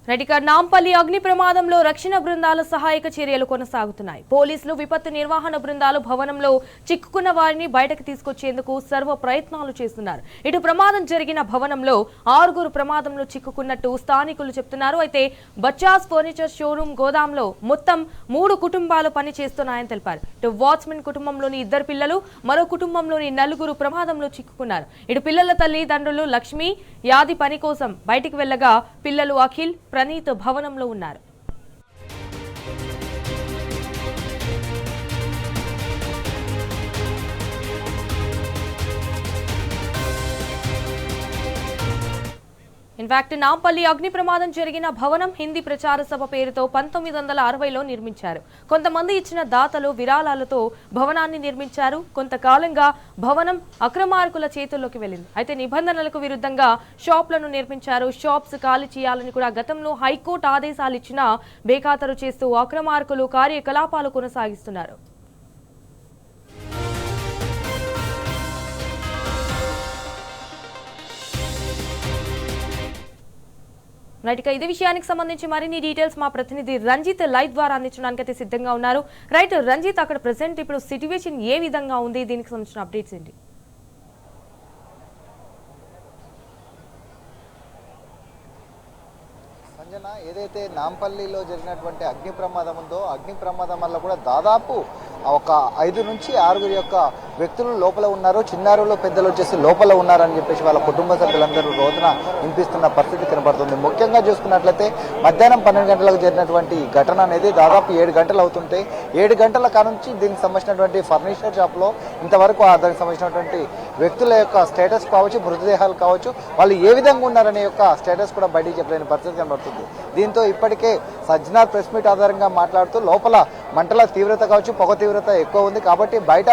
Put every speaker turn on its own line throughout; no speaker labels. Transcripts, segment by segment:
రెడ్డిక నాంపల్లి అగ్ని ప్రమాదంలో రక్షణ బృందాల సహాయక చర్యలు కొనసాగుతున్నాయి. పోలీసులు విపత్తు నిర్వహణ బృందాలు భవనంలో చిక్కుకున్న వారిని బయటకు తీసుకొచ్చేందుకు సర్వ ప్రయత్నాలు చేస్తున్నారు. ఇటు ప్రమాదం జరిగిన భవనంలో 6 ప్రమాదంలో చిక్కుకున్నట్టు స్థానికులు చెప్తున్నారు. అయితే బచ్చాస్ ఫర్నిచర్ షోరూమ్ గోదాంలో మొత్తం 3 కుటుంబాలు పని చేస్తున్నాయని తెలిపారు. ఇటు వాచ్మెన్ కుటుంబంలోని 2 పిల్లలు, మరో కుటుంబంలోని 4 ప్రమాదంలో చిక్కుకున్నారు. ఇటు పిల్లల తల్లిదండ్రులు లక్ష్మి యాది పని కోసం బయటికి వెళ్లగా పిల్లలు అఖిల్ ప్రణీత్ భవనంలో ఉన్నారు. ఇన్ఫాక్ట్ నాంపల్లి అగ్ని ప్రమాదం జరిగిన భవనం హిందీ ప్రచార సభ పేరుతో 1960లో నిర్మించారు. కొంతమంది ఇచ్చిన దాతలు విరాళాలతో భవనాన్ని నిర్మించారు. కొంతకాలంగా భవనం అక్రమార్కుల చేతుల్లోకి వెళ్ళింది. అయితే నిబంధనలకు విరుద్ధంగా షాప్లను నిర్మించారు. షాప్స్ ఖాళీ చేయాలని కూడా గతంలో హైకోర్టు ఆదేశాలు ఇచ్చినా బేఖాతరు చేస్తూ అక్రమార్కులు కార్యకలాపాలు కొనసాగిస్తున్నారు. రైట్, ఇదే విషయానికి సంబంధించి మరిన్ని డీటెయిల్స్ మా ప్రతినిధి రంజిత్ లైవ్ ద్వారా అందించడానికి అయితే సిద్ధంగా ఉన్నారు. రైట్ రంజిత్, అక్కడ ప్రెసెంట్ ఇప్పుడు సిట్యుయేషన్ ఏ విధంగా ఉంది, దీనికి సంబంధించిన అప్డేట్స్ ఏంటి?
సంజన, ఏదైతే నాంపల్లిలో జరిగినటువంటి అగ్ని ప్రమాదం ఉందో అగ్ని ప్రమాదం వల్ల కూడా దాదాపు ఒక 5 నుంచి 6 యొక్క వ్యక్తులు లోపల ఉన్నారు. చిన్నారులు పెద్దలు వచ్చేసి లోపల ఉన్నారని చెప్పేసి వాళ్ళ కుటుంబ సభ్యులందరూ రోజున వినిపిస్తున్న పరిస్థితి కనబడుతుంది. ముఖ్యంగా చూసుకున్నట్లయితే మధ్యాహ్నం 12 గంటలకు జరిగినటువంటి ఘటన అనేది దాదాపు 7 గంటలు అవుతుంటే 7 గంటల కానుంచి దీనికి సంబంధించినటువంటి ఫర్నిచర్ షాప్లో ఇంతవరకు దానికి సంబంధించినటువంటి వ్యక్తుల యొక్క స్టేటస్ కావచ్చు, మృతదేహాలు కావచ్చు, వాళ్ళు ఏ విధంగా ఉన్నారనే యొక్క స్టేటస్ కూడా బయటికి చెప్పలేని పరిస్థితి కనబడుతుంది. దీంతో ఇప్పటికే సజ్జనార్ ప్రెస్ మీట్ ఆధారంగా మాట్లాడుతూ లోపల మంటల తీవ్రత కావచ్చు, పొగ తీవ్రత ఎక్కువ ఉంది కాబట్టి బయట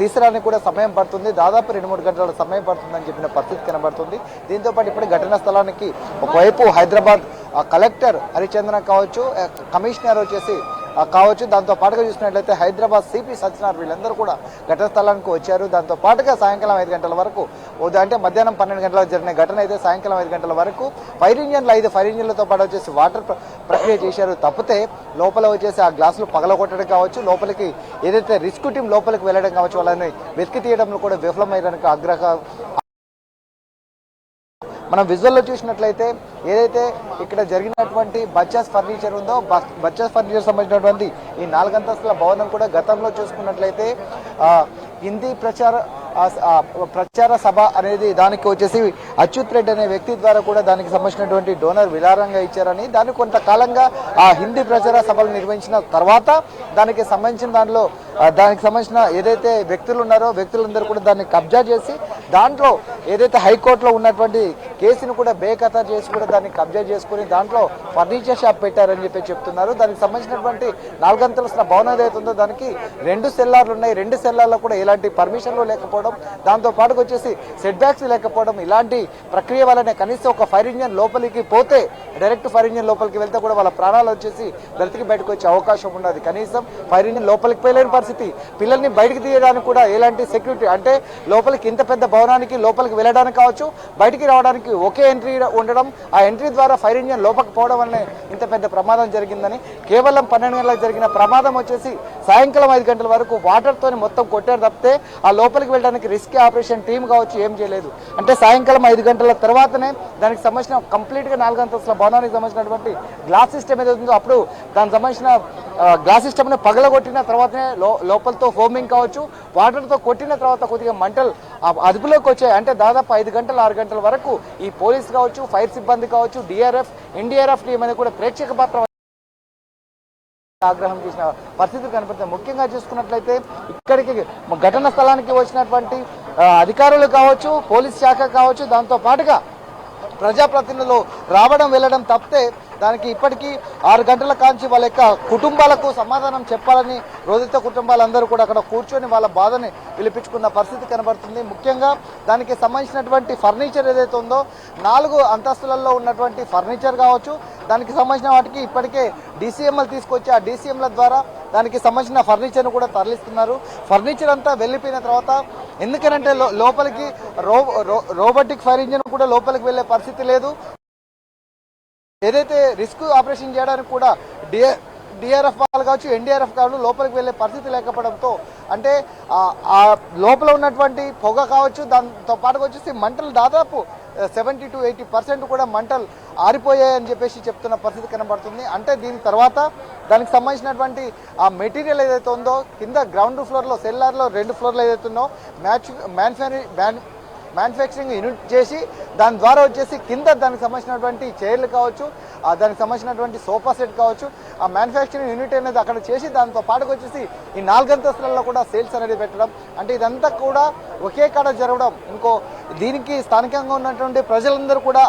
తీసరానికి కూడా సమయం పడుతుంది. దాదాపు 2-3 గంటల సమయం పడుతుందని చెప్పిన పరిస్థితి కనబడుతుంది. దీంతో పాటు ఇప్పుడు ఘటనా స్థలానికి ఒకవైపు హైదరాబాద్ కలెక్టర్ హరిచంద్రన్ కావచ్చు, కమిషనర్ వచ్చేసి కావచ్చు, దాంతో పాటుగా చూసినట్లయితే హైదరాబాద్ సిపి సజ్జనార్ వీళ్ళందరూ కూడా ఘటన స్థలానికి వచ్చారు. దాంతో పాటుగా సాయంకాలం 5 గంటల వరకు, అంటే మధ్యాహ్నం 12 గంటలకు జరిగిన ఘటన అయితే సాయంకాలం 5 గంటల వరకు ఫైర్ ఇంజన్లు 5 ఫైర్ ఇంజన్లతో పాటు వచ్చేసి వాటర్ ప్రక్రియ చేశారు. తప్పితే లోపల వచ్చేసి ఆ గ్లాసులు పగలగొట్టడం కావచ్చు, లోపలికి ఏదైతే రిస్క్ టీం లోపలికి వెళ్ళడం కావచ్చు, వాళ్ళని వెతికి తీయడంలో కూడా విఫలమయ్యడానికి మనం విజువల్లో చూసినట్లయితే ఏదైతే ఇక్కడ జరిగినటువంటి బచ్చాస్ ఫర్నిచర్ ఉందో బచ్చాస్ ఫర్నిచర్ సంబంధించినటువంటి ఈ 4 అంతస్తుల భవనం కూడా గతంలో చూసుకున్నట్లయితే హిందీ ప్రచార సభ అనేది దానికి వచ్చేసి అచ్యుత్ రెడ్డి అనే వ్యక్తి ద్వారా కూడా దానికి సంబంధించినటువంటి డోనర్ విరాళంగా ఇచ్చారని, దాన్ని కొంతకాలంగా ఆ హిందీ ప్రచార సభలు నిర్వహించిన తర్వాత దానికి సంబంధించిన ఏదైతే వ్యక్తులు ఉన్నారో వ్యక్తులందరూ కూడా దాన్ని కబ్జా చేసి దాంట్లో ఏదైతే హైకోర్టులో ఉన్నటువంటి కేసును కూడా బేఖతారు చేసి కూడా దాన్ని కబ్జా చేసుకుని దాంట్లో ఫర్నిచర్ షాప్ పెట్టారని చెప్పి చెప్తున్నారు. దానికి సంబంధించినటువంటి 4 అంతస్తుల భవనం ఏదైతే ఉందో దానికి 2 సెల్లార్లు ఉన్నాయి. 2 సెల్లార్లో కూడా ఎలాంటి పర్మిషన్లు లేకపోవడం, దాంతో పాటుగా వచ్చేసి సెట్ బ్యాక్స్ లేకపోవడం, ఇలాంటి ప్రక్రియ వల్లనే కనీసం ఒక ఫైర్ ఇంజన్ లోపలికి పోతే డైరెక్ట్ ఫైర్ ఇంజన్ లోపలికి వెళ్తే కూడా వాళ్ళ ప్రాణాలు వచ్చేసి బ్రతికి బయటకు వచ్చే అవకాశం ఉండదు. కనీసం ఫైర్ ఇంజన్ లోపలికి పోయలేని పరిస్థితి, పిల్లల్ని బయటకు తీయడానికి కూడా ఎలాంటి సెక్యూరిటీ, అంటే లోపలికి ఇంత పెద్ద భవనానికి లోపలికి వెళ్ళడానికి కావచ్చు, బయటికి రావడానికి ఒకే ఎంట్రీ ఉండడం, ఆ ఎంట్రీ ద్వారా ఫైర్ ఇంజన్ లోపలికి పోవడం వల్లనే ఇంత పెద్ద ప్రమాదం జరిగిందని, కేవలం 12 గంటలకు జరిగిన ప్రమాదం వచ్చేసి సాయంకాలం 5 గంటల వరకు వాటర్తో మొత్తం కొట్టారు తప్పితే ఆ లోపలికి వెళ్ళడానికి రిస్క్ ఆపరేషన్ టీం కావచ్చు ఏం చేయలేదు. అంటే సాయంకాలం 5 గంటల తర్వాతనే దానికి సంబంధించిన కంప్లీట్గా 4 అంతస్తుల భవనానికి సంబంధించినటువంటి గ్లాస్ సిస్టమ్ ఏదైతే ఉందో అప్పుడు దానికి సంబంధించిన గ్లాస్ సిస్టమ్ని పగలగొట్టిన తర్వాతనే లోపలతో ఫోమింగ్ కావచ్చు, వాటర్తో కొట్టిన తర్వాత కొద్దిగా మంటలు అదుపులోకి వచ్చాయి. అంటే దాదాపు 5 గంటలు 6 గంటల వరకు ఈ పోలీస్ కావచ్చు, ఫైర్ సిబ్బంది కావచ్చు, డిఆర్ఎఫ్, ఎన్డీఆర్ఎఫ్ టీం అనేది కూడా ప్రేక్షక పాత్ర ఆగ్రహం చేసిన పరిస్థితులు కనపడుతుంది. ముఖ్యంగా చూసుకున్నట్లయితే ఇక్కడికి ఘటన స్థలానికి వచ్చినటువంటి అధికారులు కావచ్చు, పోలీస్ శాఖ కావచ్చు, దాంతో పాటుగా ప్రజాప్రతినిధులు రావడం వెళ్ళడం తప్పితే దానికి ఇప్పటికీ 6 గంటల కాంచి వాళ్ళ యొక్క కుటుంబాలకు సమాధానం చెప్పాలని రోదిత కుటుంబాలందరూ కూడా అక్కడ కూర్చొని వాళ్ళ బాధని పిలిపించుకున్న పరిస్థితి కనబడుతుంది. ముఖ్యంగా దానికి సంబంధించినటువంటి ఫర్నిచర్ ఏదైతే ఉందో 4 అంతస్తులలో ఉన్నటువంటి ఫర్నిచర్ కావచ్చు, దానికి సంబంధించిన వాటికి ఇప్పటికే డీసీఎంఎల్ తీసుకొచ్చి ఆ డీసీఎంల ద్వారా దానికి సంబంధించిన ఫర్నిచర్ను కూడా తరలిస్తున్నారు. ఫర్నిచర్ అంతా వెళ్ళిపోయిన తర్వాత ఎందుకనంటే లోపలికి రోబోటిక్ ఫైర్ ఇంజిన్ కూడా లోపలికి వెళ్ళే పరిస్థితి లేదు. ఏదైతే రిస్క్ ఆపరేషన్ చేయడానికి కూడా డిఆర్ఎఫ్ వాళ్ళు కావచ్చు, ఎన్డీఆర్ఎఫ్ వాళ్ళు లోపలికి వెళ్ళే పరిస్థితి లేకపోవడంతో అంటే ఆ లోపల ఉన్నటువంటి పొగ కావచ్చు, దాంతో పాటుగా వచ్చేసి మంటలు దాదాపు 70 to 80% కూడా మంటలు ఆరిపోయాయని చెప్పేసి చెప్తున్న పరిస్థితి కనబడుతుంది. అంటే దీని తర్వాత దానికి సంబంధించినటువంటి ఆ మెటీరియల్ ఏదైతే ఉందో కింద గ్రౌండ్ ఫ్లోర్లో సెల్లార్లో 2 ఫ్లోర్లు ఏదైతే ఉందో మ్యానుఫ్యాక్చరింగ్ యూనిట్ చేసి దాని ద్వారా వచ్చేసి కింద దానికి సంబంధించినటువంటి చైర్లు కావచ్చు, దానికి సంబంధించినటువంటి సోఫా సెట్ కావచ్చు, ఆ మ్యానుఫ్యాక్చరింగ్ యూనిట్ అనేది అక్కడ చేసి దాంతో పాటుకు వచ్చేసి ఈ 4 అంతస్తులలో కూడా సేల్స్ అనేది పెట్టడం, అంటే ఇదంతా కూడా ఒకే కాడ జరగడం. దీనికి స్థానికంగా ఉన్నటువంటి ప్రజలందరూ కూడా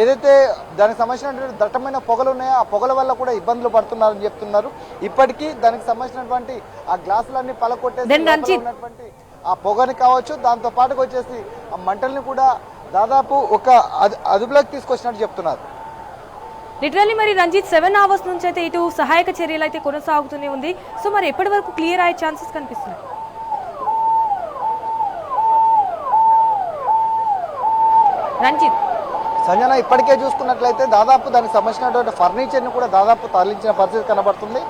ఏదైతే దానికి సంబంధించినటువంటి దట్టమైన పొగలు ఉన్నాయో ఆ పొగల వల్ల కూడా ఇబ్బందులు పడుతున్నారని చెప్తున్నారు. ఇప్పటికీ దానికి సంబంధించినటువంటి ఆ గ్లాసులన్నీ పలకొట్టేసి ఉన్నటువంటి ఆ పొగని కావచ్చు, దాంతో పాటుకు వచ్చేసి ఆ మంటల్ని కూడా దాదాపు ఒక అదుపులోకి తీసుకొచ్చినట్టు చెప్తున్నారు.
లిటరల్లీ మరి రంజిత్ 7 hours నుంచి అయితే ఇటు సహాయక చర్యలు అయితే కొనసాగుతూనే ఉంది. సో మరి ఎప్పటి వరకు క్లియర్ అయ్యే ఛాన్సెస్ కనిపిస్తున్నాయి? రంజిత్
సంజన, ఇప్పటికే చూసుకున్నట్లయితే దాదాపు దానికి సంబంధించినటువంటి ఫర్నిచర్ని కూడా దాదాపు తరలించిన పరిస్థితి కనబడుతుంది.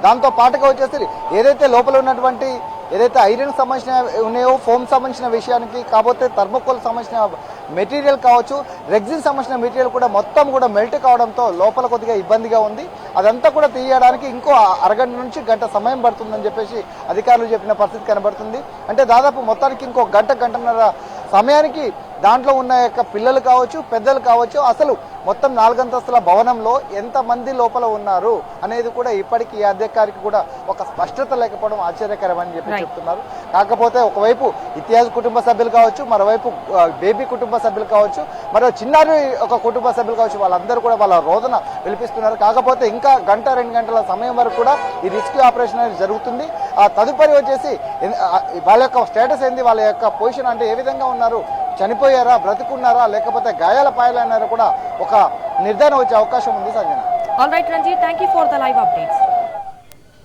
దాంతో పాటుగా వచ్చేసి ఏదైతే లోపల ఉన్నటువంటి ఏదైతే ఐరన్ సంబంధించిన ఉన్నాయో, ఫోమ్ సంబంధించిన విషయానికి కాకపోతే థర్మోకోల్ సంబంధించిన మెటీరియల్ కావచ్చు, రెగ్జిన్ సంబంధించిన మెటీరియల్ కూడా మొత్తం కూడా మెల్ట్ కావడంతో లోపల కొద్దిగా ఇబ్బందిగా ఉంది. అదంతా కూడా తీయడానికి ఇంకో అరగంట నుంచి గంట సమయం పడుతుందని చెప్పేసి అధికారులు చెప్పిన పరిస్థితి కనబడుతుంది. అంటే దాదాపు మొత్తానికి ఇంకో గంటన్నర సమయానికి దాంట్లో ఉన్న యొక్క పిల్లలు కావచ్చు, పెద్దలు కావచ్చు, అసలు మొత్తం 4 అంతస్తుల భవనంలో ఎంతమంది లోపల ఉన్నారు అనేది కూడా ఇప్పటికీ ఈ అధికారికి కూడా ఒక స్పష్టత లేకపోవడం ఆశ్చర్యకరమని చెప్పి చెప్తున్నారు. కాకపోతే ఒకవైపు ఇతిహాస్ కుటుంబ సభ్యులు కావచ్చు, మరోవైపు బేబీ కుటుంబ సభ్యులు కావచ్చు, మరో చిన్నారి ఒక కుటుంబ సభ్యులు కావచ్చు, వాళ్ళందరూ కూడా వాళ్ళ రోదన పిలిపిస్తున్నారు. కాకపోతే ఇంకా 1-2 గంటల సమయం వరకు కూడా ఈ రెస్క్యూ ఆపరేషన్ అనేది జరుగుతుంది. ఆ తదుపరి వచ్చేసి వాళ్ళ యొక్క స్టేటస్ ఏంది, వాళ్ళ యొక్క పొజిషన్ అంటే ఏ విధంగా ఉన్నారు, చనిపోయారా, బ్రతుకున్నారా, లేకపోతే గాయాల పాయలన్నారా కూడా ఒక నిర్ధారణ వచ్చే అవకాశం ఉంది. Sanjana.
All right Ranjith, thank you for the live updates.